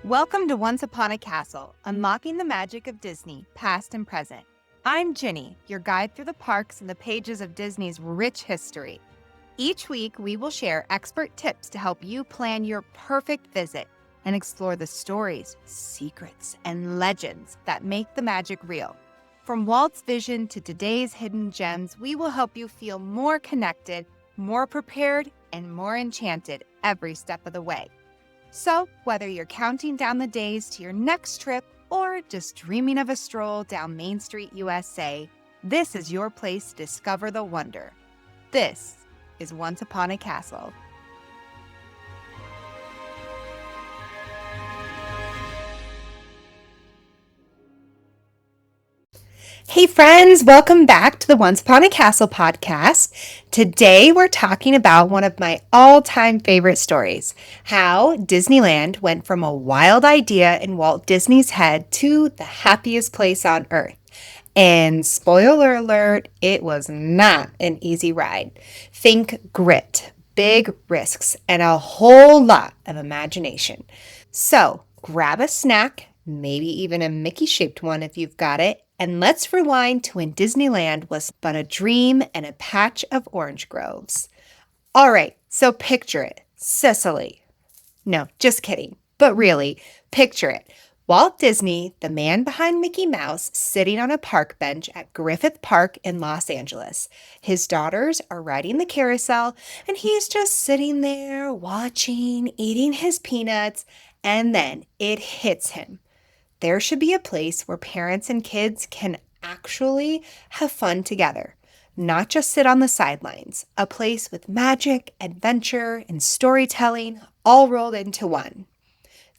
Welcome to Once Upon a Castle, unlocking the magic of Disney, past and present. I'm Ginny, your guide through the parks and the pages of Disney's rich history. Each week, we will share expert tips to help you plan your perfect visit and explore the stories, secrets, and legends that make the magic real. From Walt's vision to today's hidden gems, we will help you feel more connected, more prepared, and more enchanted every step of the way. So, whether you're counting down the days to your next trip or just dreaming of a stroll down Main Street, USA, this is your place to discover the wonder. This is Once Upon a Castle. Hey friends, welcome back to the Once Upon a Castle podcast. Today we're talking about one of my all-time favorite stories, how Disneyland went from a wild idea in Walt Disney's head to the happiest place on earth. And spoiler alert, it was not an easy ride. Think grit, big risks, and a whole lot of imagination. So grab a snack, maybe even a Mickey-shaped one if you've got it, and let's rewind to when Disneyland was but a dream and a patch of orange groves. All right, so picture it. Sicily. No, just kidding. But really, picture it. Walt Disney, the man behind Mickey Mouse, sitting on a park bench at Griffith Park in Los Angeles. His daughters are riding the carousel, and he's just sitting there watching, eating his peanuts, and then it hits him. There should be a place where parents and kids can actually have fun together, not just sit on the sidelines. A place with magic, adventure, and storytelling all rolled into one.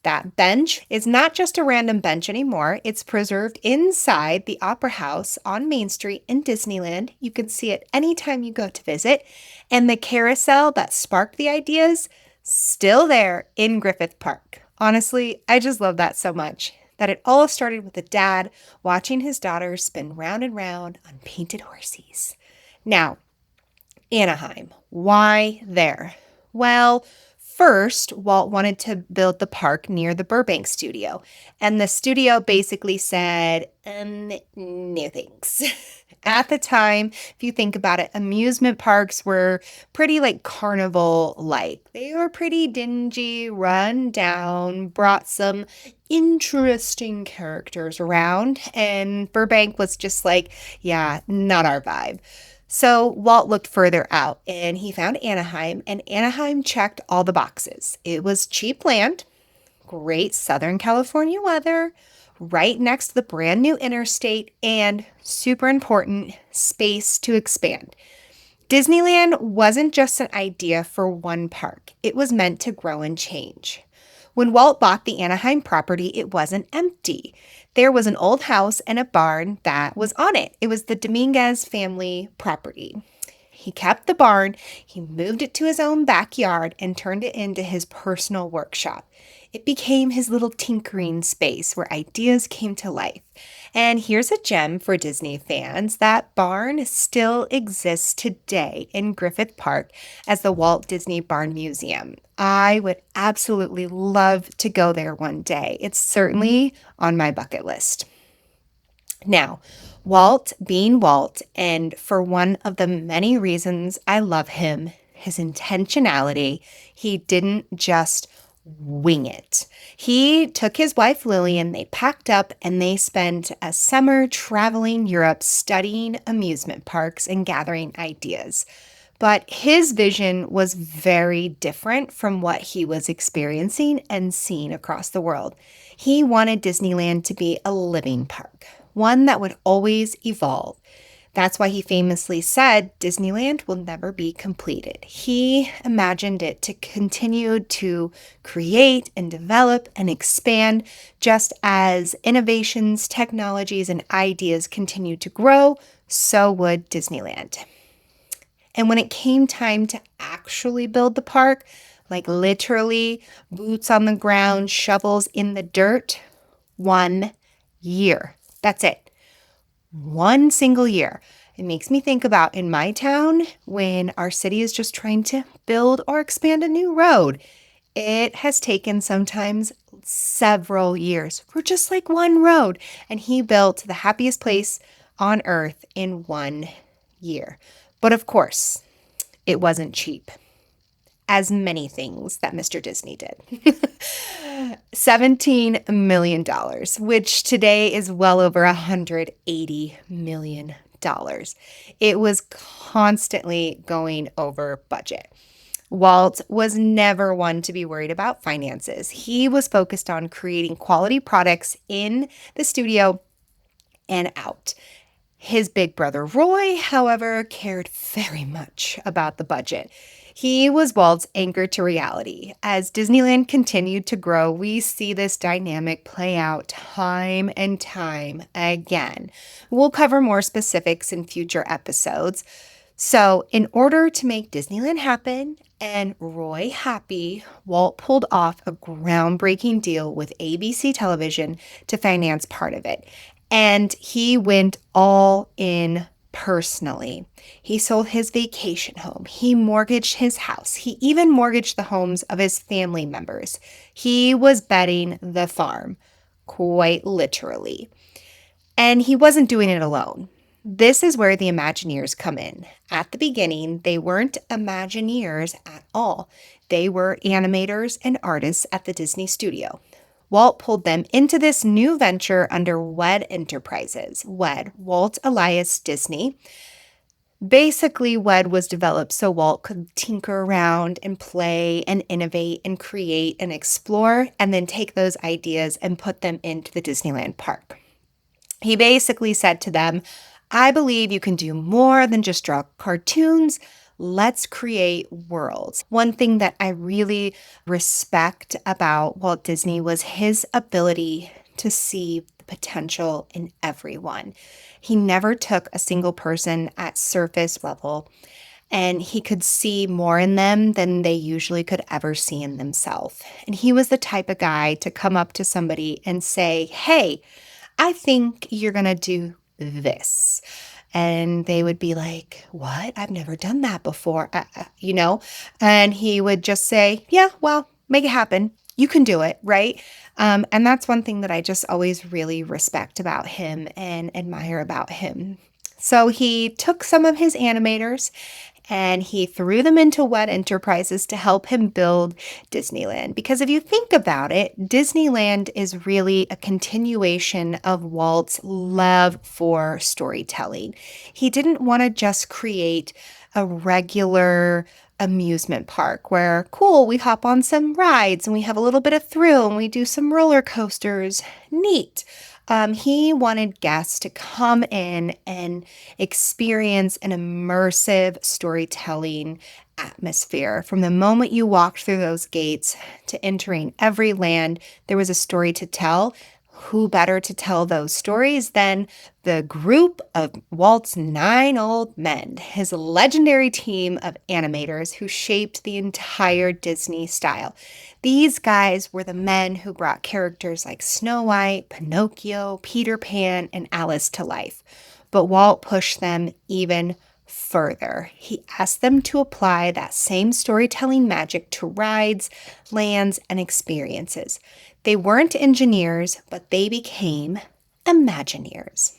That bench is not just a random bench anymore. It's preserved inside the Opera House on Main Street in Disneyland. You can see it anytime you go to visit. And the carousel that sparked the ideas, still there in Griffith Park. Honestly, I just love that so much. That it all started with a dad watching his daughter spin round and round on painted horses. Now, Anaheim, why there? Well, first, Walt wanted to build the park near the Burbank studio, and the studio basically said, no thanks. At the time, if you think about it, amusement parks were pretty like carnival-like. They were pretty dingy, run down, brought some interesting characters around, and Burbank was just like, yeah, not our vibe. So Walt looked further out and he found Anaheim, and Anaheim checked all the boxes. It was cheap land, great Southern California weather, right next to the brand new interstate, and super important, space to expand. Disneyland wasn't just an idea for one park. It was meant to grow and change. When Walt bought the Anaheim property, it wasn't empty. There was an old house and a barn that was on it. It was the Dominguez family property. He kept the barn, he moved it to his own backyard, and turned it into his personal workshop. It became his little tinkering space where ideas came to life. And here's a gem for Disney fans. That barn still exists today in Griffith Park as the Walt Disney Barn Museum. I would absolutely love to go there one day. It's certainly on my bucket list. Now, Walt being Walt, and for one of the many reasons I love him, his intentionality, he didn't just wing it. He took his wife Lillian, they packed up, and they spent a summer traveling Europe studying amusement parks and gathering ideas. But his vision was very different from what he was experiencing and seeing across the world. He wanted Disneyland to be a living park, one that would always evolve. That's why he famously said Disneyland will never be completed. He imagined it to continue to create and develop and expand just as innovations, technologies, and ideas continue to grow, so would Disneyland. And when it came time to actually build the park, like literally boots on the ground, shovels in the dirt, 1 year. That's it. 1 single year. It makes me think about in my town when our city is just trying to build or expand a new road. It has taken sometimes several years for just like one road. And he built the happiest place on earth in 1 year. But of course, it wasn't cheap, as many things that Mr. Disney did. $17 million, which today is well over $180 million. It was constantly going over budget. Walt was never one to be worried about finances. He was focused on creating quality products in the studio and out. His big brother Roy, however, cared very much about the budget. He was Walt's anchor to reality. As Disneyland continued to grow, we see this dynamic play out time and time again. We'll cover more specifics in future episodes. So, in order to make Disneyland happen and Roy happy, Walt pulled off a groundbreaking deal with ABC Television to finance part of it. And he went all in personally. He sold his vacation home. He mortgaged his house. He even mortgaged the homes of his family members. He was betting the farm, quite literally. And he wasn't doing it alone. This is where the Imagineers come in. At the beginning, they weren't Imagineers at all. They were animators and artists at the Disney studio. Walt pulled them into this new venture under WED Enterprises. WED, Walt Elias Disney. Basically, WED was developed so Walt could tinker around and play and innovate and create and explore, and then take those ideas and put them into the Disneyland park. He basically said to them, I believe you can do more than just draw cartoons. Let's create worlds. One thing that I really respect about Walt Disney was his ability to see the potential in everyone. He never took a single person at surface level, and he could see more in them than they usually could ever see in themselves. And he was the type of guy to come up to somebody and say, hey, I think you're going to do this. And they would be like, what? I've never done that before, And he would just say, yeah, well, make it happen. You can do it, right? And that's one thing that I just always really respect about him and admire about him. So he took some of his animators and he threw them into WED Enterprises to help him build Disneyland. Because if you think about it, Disneyland is really a continuation of Walt's love for storytelling. He didn't want to just create a regular amusement park where, cool, we hop on some rides and we have a little bit of thrill and we do some roller coasters. Neat. He wanted guests to come in and experience an immersive storytelling atmosphere. From the moment you walked through those gates to entering every land, there was a story to tell. Who better to tell those stories than the group of Walt's 9 old men, his legendary team of animators who shaped the entire Disney style. These guys were the men who brought characters like Snow White, Pinocchio, Peter Pan, and Alice to life. But Walt pushed them even further. He asked them to apply that same storytelling magic to rides, lands, and experiences. They weren't engineers, but they became Imagineers.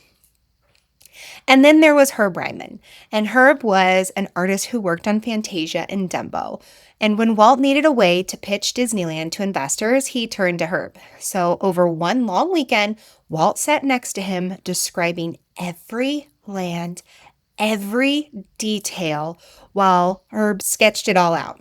And then there was Herb Ryman. And Herb was an artist who worked on Fantasia and Dumbo. And when Walt needed a way to pitch Disneyland to investors, he turned to Herb. So over one long weekend, Walt sat next to him, describing every land, every detail, while Herb sketched it all out.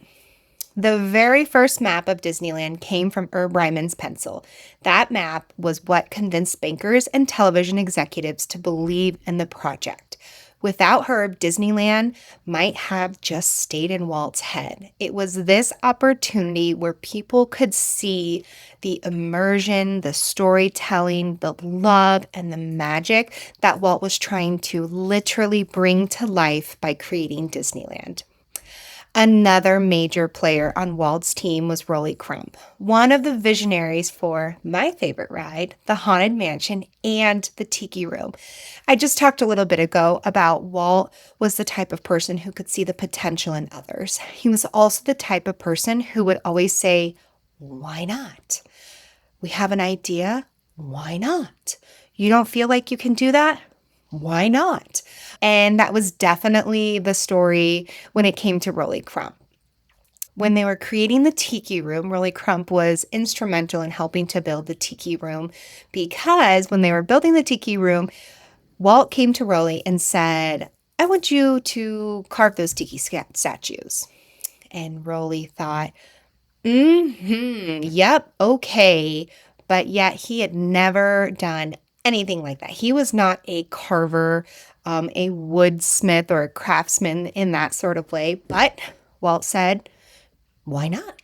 The very first map of Disneyland came from Herb Ryman's pencil. That map was what convinced bankers and television executives to believe in the project. Without Herb, Disneyland might have just stayed in Walt's head. It was this opportunity where people could see the immersion, the storytelling, the love, and the magic that Walt was trying to literally bring to life by creating Disneyland. Another major player on Walt's team was Rolly Crump, one of the visionaries for my favorite ride, the Haunted Mansion and the Tiki Room. I just talked a little bit ago about Walt was the type of person who could see the potential in others. He was also the type of person who would always say, why not? We have an idea. Why not? You don't feel like you can do that? Why not? And that was definitely the story when it came to Rolly Crump. When they were creating the Tiki Room, Rolly Crump was instrumental in helping to build the Tiki Room because when they were building the Tiki Room, Walt came to Rolly and said, I want you to carve those tiki statues. And Rolly thought, yep, okay. But yet he had never done anything like that. He was not a carver, a woodsmith, or a craftsman in that sort of way. But Walt said, why not?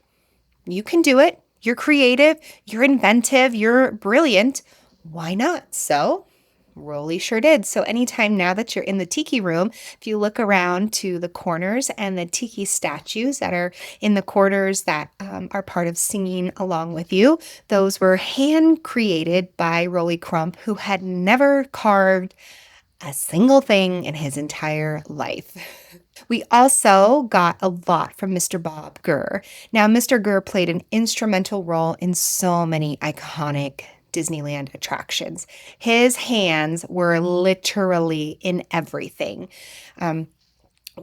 You can do it. You're creative, you're inventive, you're brilliant. Why not? So Rolly sure did. So anytime now that you're in the tiki room, if you look around to the corners and the tiki statues that are in the corners that are part of singing along with you, those were hand created by Rolly Crump, who had never carved a single thing in his entire life. We also got a lot from Mr. Bob Gurr. Now, Mr. Gurr played an instrumental role in so many iconic Disneyland attractions. His hands were literally in everything.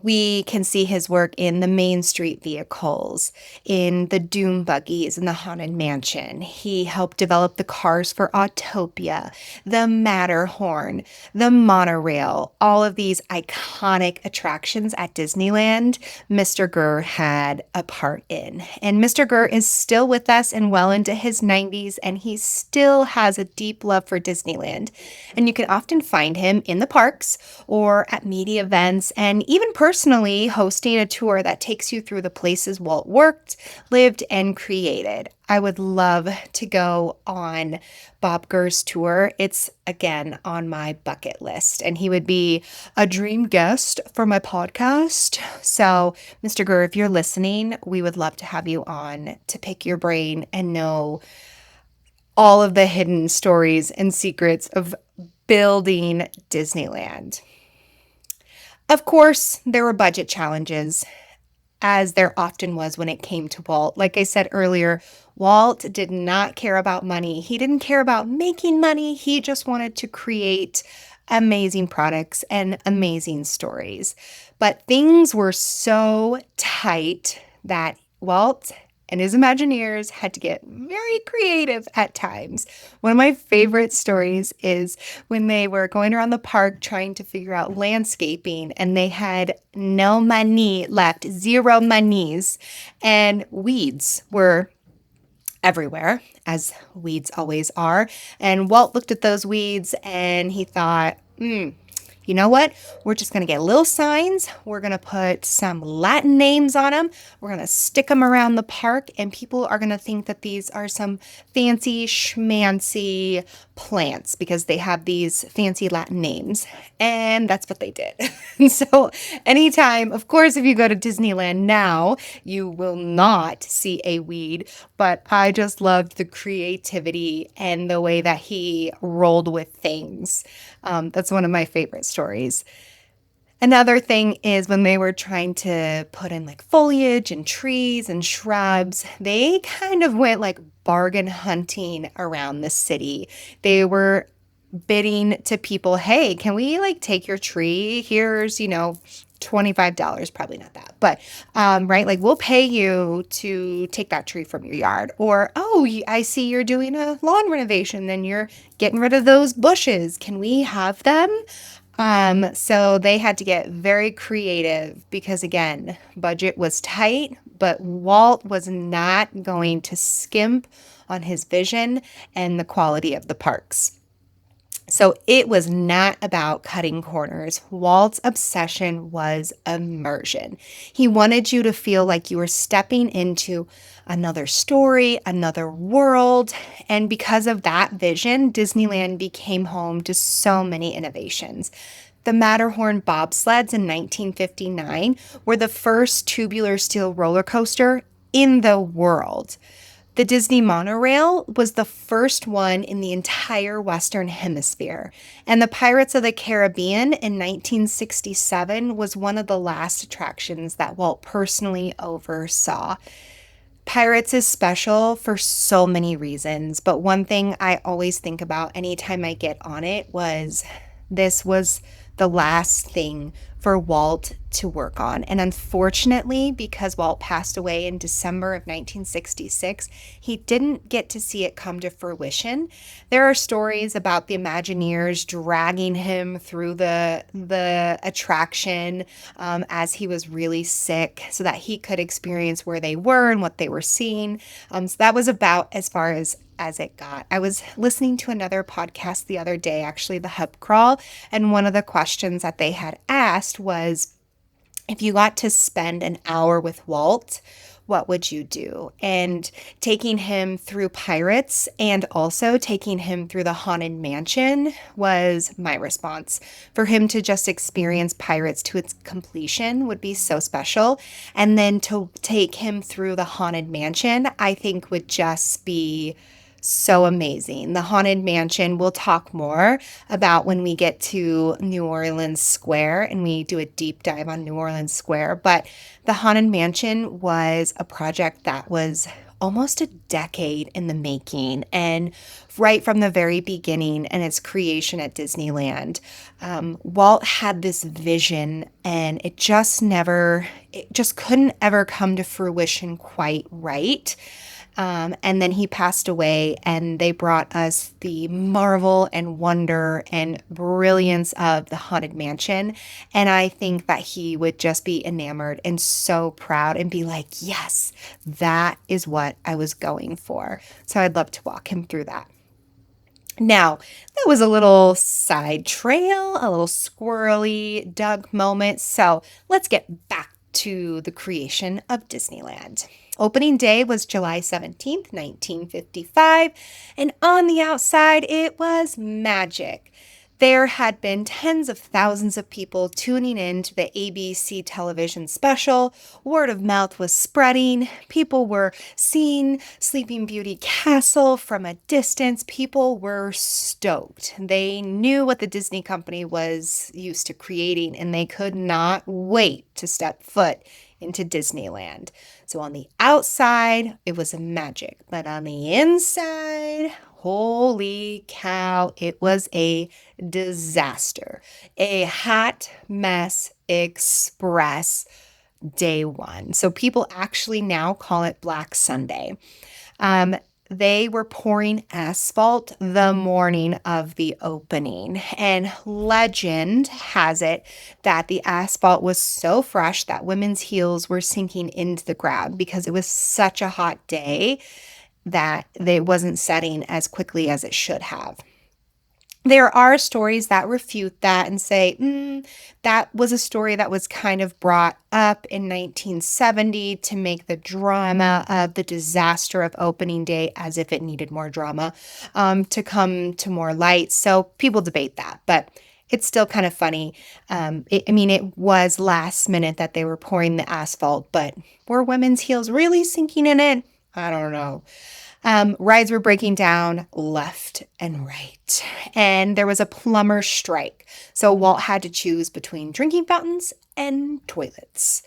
We can see his work in the Main Street vehicles, in the Doom buggies, in the Haunted Mansion. He helped develop the cars for Autopia, the Matterhorn, the monorail, all of these iconic attractions at Disneyland, Mr. Gurr had a part in. And Mr. Gurr is still with us and well into his 90s, and he still has a deep love for Disneyland. And you can often find him in the parks or at media events, and even personally hosting a tour that takes you through the places Walt worked, lived, and created. I would love to go on Bob Gurr's tour. It's, again, on my bucket list, and he would be a dream guest for my podcast. So, Mr. Gurr, if you're listening, we would love to have you on to pick your brain and know all of the hidden stories and secrets of building Disneyland. Of course, there were budget challenges, as there often was when it came to Walt. Like I said earlier, Walt did not care about money. He didn't care about making money. He just wanted to create amazing products and amazing stories. But things were so tight that Walt and his Imagineers had to get very creative at times. One of my favorite stories is when they were going around the park trying to figure out landscaping, and they had no money left, zero monies, and weeds were everywhere, as weeds always are. And Walt looked at those weeds and he thought, you know what? We're just going to get little signs. We're going to put some Latin names on them. We're going to stick them around the park, and people are going to think that these are some fancy schmancy plants because they have these fancy Latin names. And that's what they did. And so anytime, of course, if you go to Disneyland now, you will not see a weed, but I just loved the creativity and the way that he rolled with things. That's one of my favorite stories. Another thing is when they were trying to put in like foliage and trees and shrubs, they kind of went like bargain hunting around the city. They were bidding to people, hey, can we like take your tree? Here's, $25, probably not that, but, right. Like we'll pay you to take that tree from your yard, or, oh, I see you're doing a lawn renovation and you're getting rid of those bushes. Can we have them? So they had to get very creative because again, budget was tight, but Walt was not going to skimp on his vision and the quality of the parks. So it was not about cutting corners. Walt's obsession was immersion. He wanted you to feel like you were stepping into another story, another world. And because of that vision, Disneyland became home to so many innovations. The Matterhorn bobsleds in 1959 were the first tubular steel roller coaster in the world. The Disney monorail was the first one in the entire Western Hemisphere, and the Pirates of the Caribbean in 1967 was one of the last attractions that Walt personally oversaw. Pirates is special for so many reasons, but one thing I always think about anytime I get on it was this was the last thing for Walt to work on. And unfortunately, because Walt passed away in December of 1966, he didn't get to see it come to fruition. There are stories about the Imagineers dragging him through the attraction as he was really sick so that he could experience where they were and what they were seeing. So that was about as far as it got. I was listening to another podcast the other day, actually, the Hub Crawl, and one of the questions that they had asked was, if you got to spend an hour with Walt, what would you do? And taking him through Pirates and also taking him through the Haunted Mansion was my response. For him to just experience Pirates to its completion would be so special. And then to take him through the Haunted Mansion, I think would just be so amazing. The Haunted Mansion, we'll talk more about when we get to New Orleans Square and we do a deep dive on New Orleans Square. But the Haunted Mansion was a project that was almost a decade in the making, and right from the very beginning and its creation at Disneyland, Walt had this vision, and it just couldn't ever come to fruition quite right. And then he passed away, and they brought us the marvel and wonder and brilliance of the Haunted Mansion. And I think that he would just be enamored and so proud and be like, yes, that is what I was going for. So I'd love to walk him through that. Now, that was a little side trail, a little squirrely Doug moment. So let's get back to the creation of Disneyland. Opening day was July 17th, 1955, and on the outside, it was magic. There had been tens of thousands of people tuning in to the ABC television special. Word of mouth was spreading. People were seeing Sleeping Beauty Castle from a distance. People were stoked. They knew what the Disney company was used to creating, and they could not wait to step foot into Disneyland. So on the outside, it was magic, but on the inside, holy cow, it was a disaster. A hot mess express day one. So people actually now call it Black Sunday. They were pouring asphalt the morning of the opening, and legend has it that the asphalt was so fresh that women's heels were sinking into the ground because it was such a hot day that they wasn't setting as quickly as it should have. There are stories that refute that and say, that was a story that was kind of brought up in 1970 to make the drama of the disaster of opening day, as if it needed more drama, to come to more light. So people debate that, but it's still kind of funny. It was last minute that they were pouring the asphalt, but were women's heels really sinking in it? I don't know. Rides were breaking down left and right, and there was a plumber strike. So Walt had to choose between drinking fountains and toilets.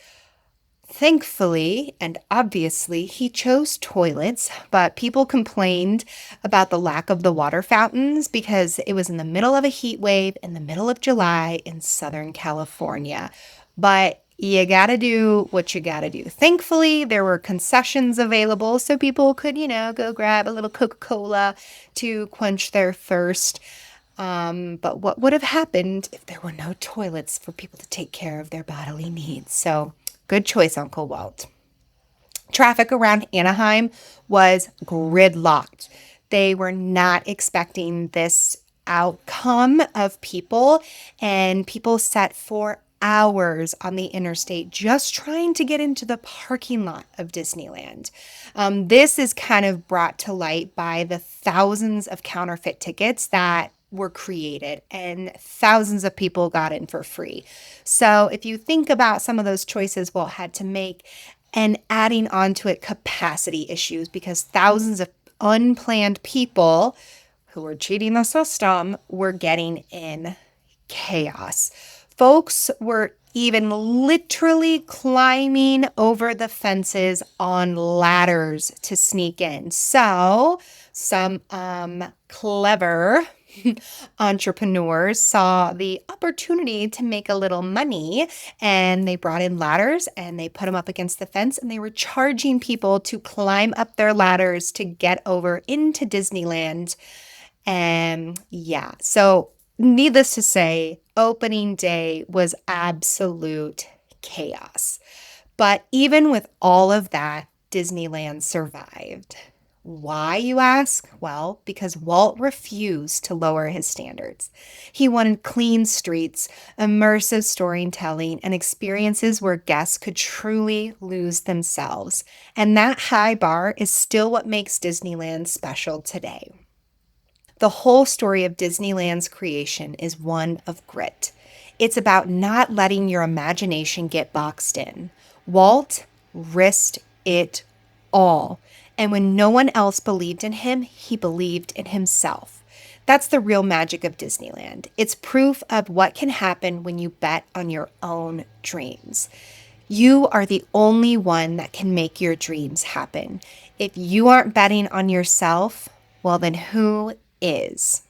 Thankfully, and obviously, he chose toilets, but people complained about the lack of the water fountains because it was in the middle of a heat wave in the middle of July in Southern California. But you gotta do what you gotta do. Thankfully, there were concessions available so people could, go grab a little Coca-Cola to quench their thirst. But what would have happened if there were no toilets for people to take care of their bodily needs? So, good choice, Uncle Walt. Traffic around Anaheim was gridlocked. They were not expecting this outcome of people, and people sat for hours on the interstate just trying to get into the parking lot of Disneyland. This is kind of brought to light by the thousands of counterfeit tickets that were created, and thousands of people got in for free. So if you think about some of those choices Walt had to make, and adding on to it capacity issues, because thousands of unplanned people who were cheating the system were getting in chaos. Folks were even literally climbing over the fences on ladders to sneak in. So, some clever entrepreneurs saw the opportunity to make a little money, and they brought in ladders and they put them up against the fence, and they were charging people to climb up their ladders to get over into Disneyland. And yeah, so needless to say, opening day was absolute chaos. But even with all of that, Disneyland survived. Why, you ask? Well, because Walt refused to lower his standards. He wanted clean streets, immersive storytelling, and experiences where guests could truly lose themselves. And that high bar is still what makes Disneyland special today. The whole story of Disneyland's creation is one of grit. It's about not letting your imagination get boxed in. Walt risked it all. And when no one else believed in him, he believed in himself. That's the real magic of Disneyland. It's proof of what can happen when you bet on your own dreams. You are the only one that can make your dreams happen. If you aren't betting on yourself, well, then who is?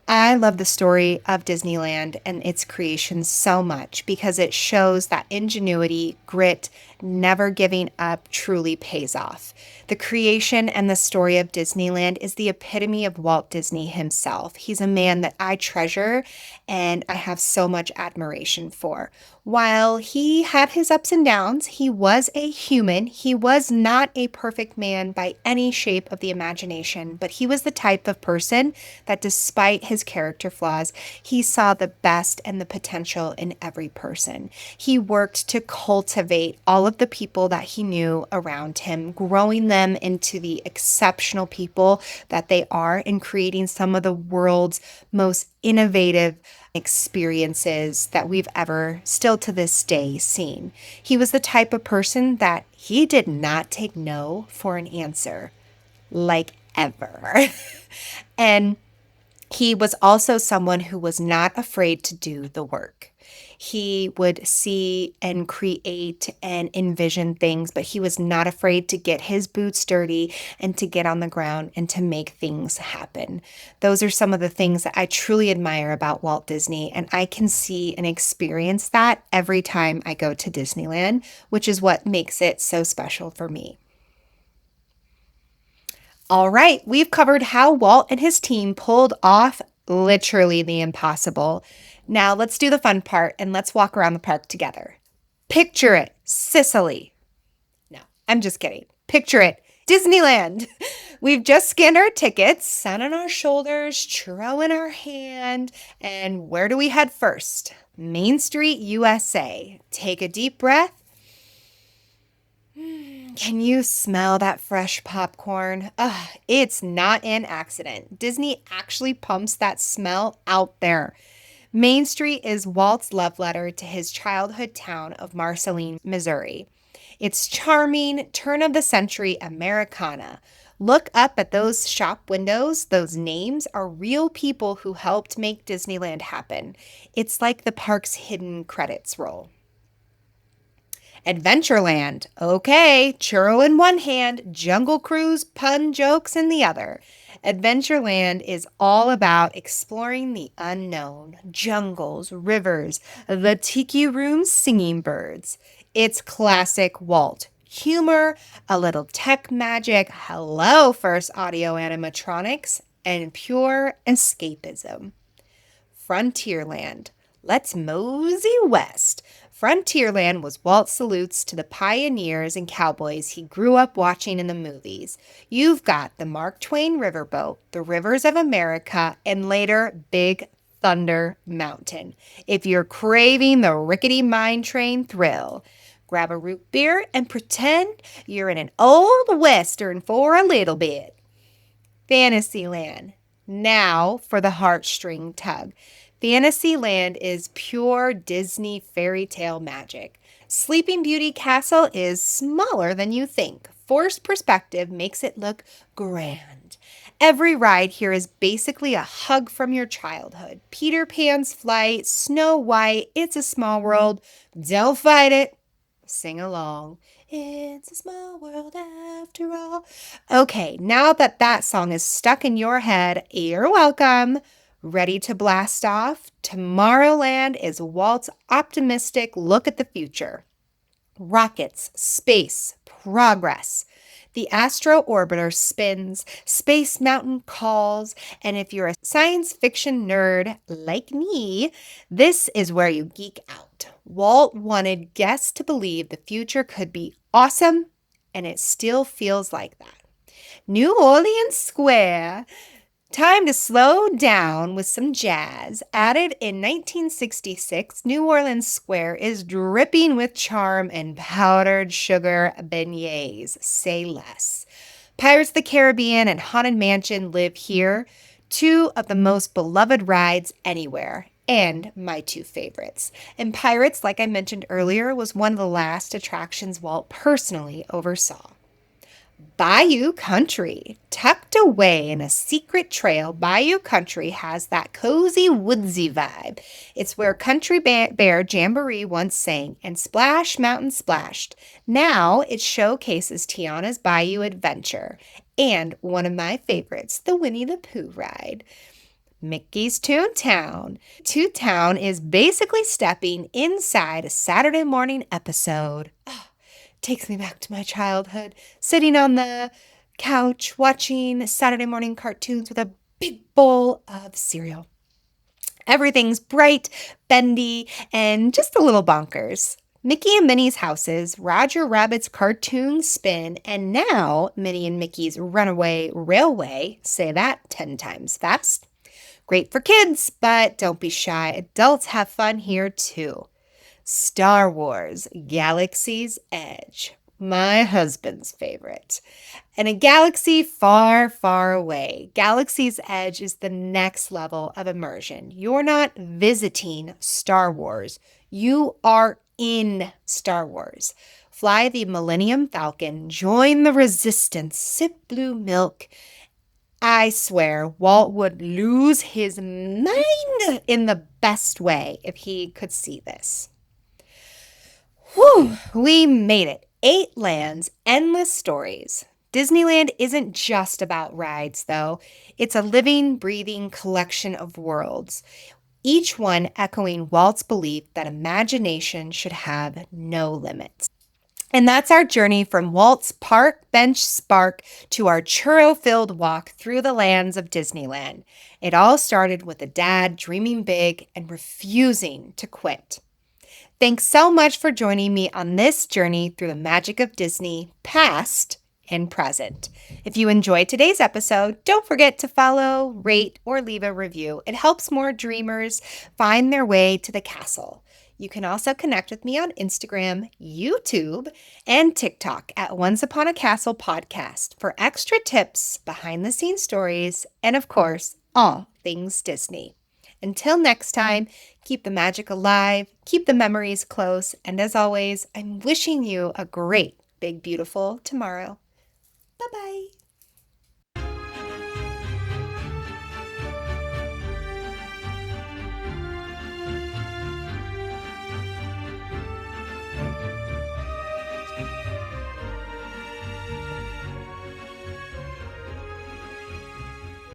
I love the story of Disneyland and its creation so much because it shows that ingenuity, grit, never giving up truly pays off. The creation and the story of Disneyland is the epitome of Walt Disney himself. He's a man that I treasure and I have so much admiration for. While he had his ups and downs, he was a human. He was not a perfect man by any shape of the imagination, but he was the type of person that despite his character flaws, he saw the best and the potential in every person. He worked to cultivate all of the people that he knew around him, growing them into the exceptional people that they are and creating some of the world's most innovative experiences that we've ever still to this day seen. He was the type of person that he did not take no for an answer, like ever. And he was also someone who was not afraid to do the work. He would see and create and envision things, but he was not afraid to get his boots dirty and to get on the ground and to make things happen. Those are some of the things that I truly admire about Walt Disney, and I can see and experience that every time I go to Disneyland, which is what makes it so special for me. All right, we've covered how Walt and his team pulled off literally the impossible. Now let's do the fun part and let's walk around the park together. Picture it, Sicily. No, I'm just kidding. Picture it, Disneyland. We've just scanned our tickets, sat on our shoulders, churro in our hand, and where do we head first? Main Street, USA. Take a deep breath. Can you smell that fresh popcorn? Ugh, it's not an accident. Disney actually pumps that smell out there. Main Street is Walt's love letter to his childhood town of Marceline, Missouri. It's charming, turn-of-the-century Americana. Look up at those shop windows. Those names are real people who helped make Disneyland happen. It's like the park's hidden credits roll. Adventureland. Okay, churro in one hand, Jungle Cruise pun jokes in the other. Adventureland is all about exploring the unknown, jungles, rivers, the tiki room singing birds. It's classic Walt. Humor, a little tech magic, hello first audio animatronics, and pure escapism. Frontierland. Let's mosey west. Frontierland was Walt's salutes to the pioneers and cowboys he grew up watching in the movies. You've got the Mark Twain riverboat, the rivers of America, and later Big Thunder Mountain. If you're craving the rickety mine train thrill, grab a root beer and pretend you're in an old western for a little bit. Fantasyland. Now for the heartstring tug. Fantasyland is pure Disney fairy tale magic. Sleeping Beauty Castle is smaller than you think. Forced perspective makes it look grand. Every ride here is basically a hug from your childhood. Peter Pan's Flight, Snow White, It's a Small World. Don't fight it. Sing along. It's a small world after all. Okay, now that that song is stuck in your head, you're welcome. Ready to blast off? Tomorrowland is Walt's optimistic look at the future. Rockets, space, progress. The Astro Orbiter spins, Space Mountain calls, and if you're a science fiction nerd like me, this is where you geek out. Walt wanted guests to believe the future could be awesome, and it still feels like that. New Orleans Square. Time to slow down with some jazz. Added in 1966, New Orleans Square is dripping with charm and powdered sugar beignets. Say less. Pirates of the Caribbean and Haunted Mansion live here, two of the most beloved rides anywhere, and my two favorites. And Pirates, like I mentioned earlier, was one of the last attractions Walt personally oversaw. Bayou Country. Tucked away in a secret trail, Bayou Country has that cozy, woodsy vibe. It's where Country Bear Jamboree once sang, and Splash Mountain splashed. Now it showcases Tiana's Bayou Adventure, and one of my favorites, the Winnie the Pooh ride. Mickey's Toontown. Toontown is basically stepping inside a Saturday morning episode. Takes me back to my childhood, sitting on the couch watching Saturday morning cartoons with a big bowl of cereal. Everything's bright, bendy, and just a little bonkers. Mickey and Minnie's houses, Roger Rabbit's cartoon spin, and now Minnie and Mickey's runaway railway. Say that 10 times fast. Great for kids, but don't be shy. Adults have fun here too. Star Wars Galaxy's Edge, my husband's favorite. In a galaxy far, far away, Galaxy's Edge is the next level of immersion. You're not visiting Star Wars. You are in Star Wars. Fly the Millennium Falcon, join the Resistance, sip blue milk. I swear, Walt would lose his mind in the best way if he could see this. Whew, we made it. 8 lands, endless stories. Disneyland isn't just about rides, though. It's a living, breathing collection of worlds, each one echoing Walt's belief that imagination should have no limits. And that's our journey from Walt's park bench spark to our churro-filled walk through the lands of Disneyland. It all started with a dad dreaming big and refusing to quit. Thanks so much for joining me on this journey through the magic of Disney, past and present. If you enjoyed today's episode, don't forget to follow, rate, or leave a review. It helps more dreamers find their way to the castle. You can also connect with me on Instagram, YouTube, and TikTok at Once Upon a Castle Podcast for extra tips, behind-the-scenes stories, and of course, all things Disney. Until next time, keep the magic alive, keep the memories close, and as always, I'm wishing you a great, big, beautiful tomorrow. Bye-bye.